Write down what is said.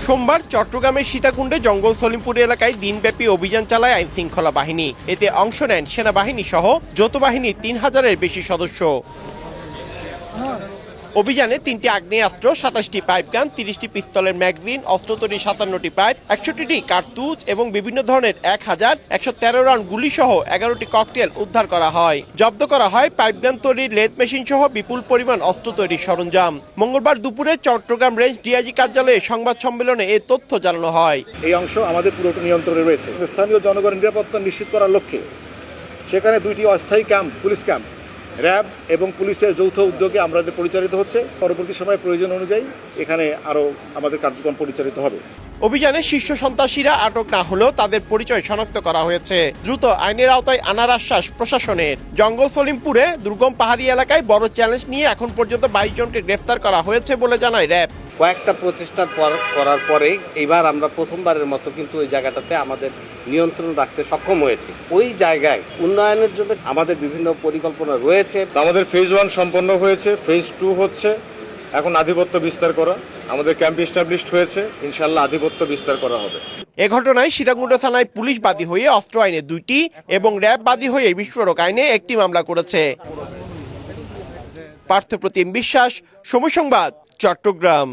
সোমবার চট্টগ্রামের সীতাকুণ্ডে জঙ্গল সলিমপুর এলাকায় দিনব্যাপী অভিযান চালায় আইন শৃঙ্খলা বাহিনী। এতে অংশ নেন সেনাবাহিনী সহ যৌথ বাহিনীর ৩,০০০-এর বেশি সদস্য। অভিযানে ৩টি আগ্নেয়াস্ত্র, ২৭টি পাইপগান, ৩০টি পিস্তলের ম্যাগাজিন, অস্ত্র তৈরি ৫৭টি পাইপ, ৬১টি কার্তুজ এবং বিভিন্ন ধরনের ১,১১৩ রাউন্ড গুলি সহ ১১টি ককটেল উদ্ধার করা হয়। জব্দ করা হয় পাইপগান তৈরির লেদ মেশিন সহ বিপুল পরিমাণ অস্ত্র তৈরির সরঞ্জাম। মঙ্গলবার দুপুরে চট্টগ্রাম রেঞ্জ ডিআইজি কার্যালয়ে সংবাদ সম্মেলনে এ তথ্য জানানো হয়। এই অংশ আমাদের পুরো নিয়ন্ত্রণে রয়েছে। স্থানীয় জনগণের নিরাপত্তা নিশ্চিত করার লক্ষ্যে সেখানে 2টি অস্থায়ী ক্যাম্প, পুলিশ ক্যাম্প, র্যাব এবং পুলিশের যৌথ উদ্যোগে আমরা পরিচালিত হচ্ছে। পরবর্তী সময়ে প্রয়োজন অনুযায়ী এখানে আরও আমাদের কার্যক্রম পরিচালিত হবে। অভিযানে শীর্ষ সন্ত্রাসীরা আটক না হলেও তাদের পরিচয় শনাক্ত করা হয়েছে। দ্রুত আইনের আওতায় আনার আশ্বাস প্রশাসনের। জঙ্গল সলিমপুরে দুর্গম পাহাড়ি এলাকায় বড় চ্যালেঞ্জ নিয়ে এখন পর্যন্ত 22 জনকে গ্রেফতার করা হয়েছে বলে জানায় র্যাব। কয়েকটা প্রচেষ্টার করার পরে এবার আমরা প্রথমবারের মতো কিন্তু ওই জায়গাটাতে আমাদের নিয়ন্ত্রণ রাখতে সক্ষম হয়েছি। ওই জায়গায় উন্নয়নের জন্য আমাদের বিভিন্ন পরিকল্পনা রয়েছে। আমাদের ফেজ 1 সম্পন্ন হয়েছে, ফেজ 2 হচ্ছে। এখন আধিপত্য বিস্তার করা, আমাদের ক্যাম্প এস্টাবলিশড হয়েছে, ইনশাআল্লাহ আধিপত্য বিস্তার করা হবে। এ ঘটনায় সীতাকুণ্ড থানায় পুলিশ বাদী হয়ে অস্ত্র আইনে 2টি এবং র্যাব বাদী হয়ে বিস্ফোরক আইনে 1টি মামলা করেছে। পার্থপ্রতিম বিশ্বাস, সময় সংবাদ, চট্টগ্রাম।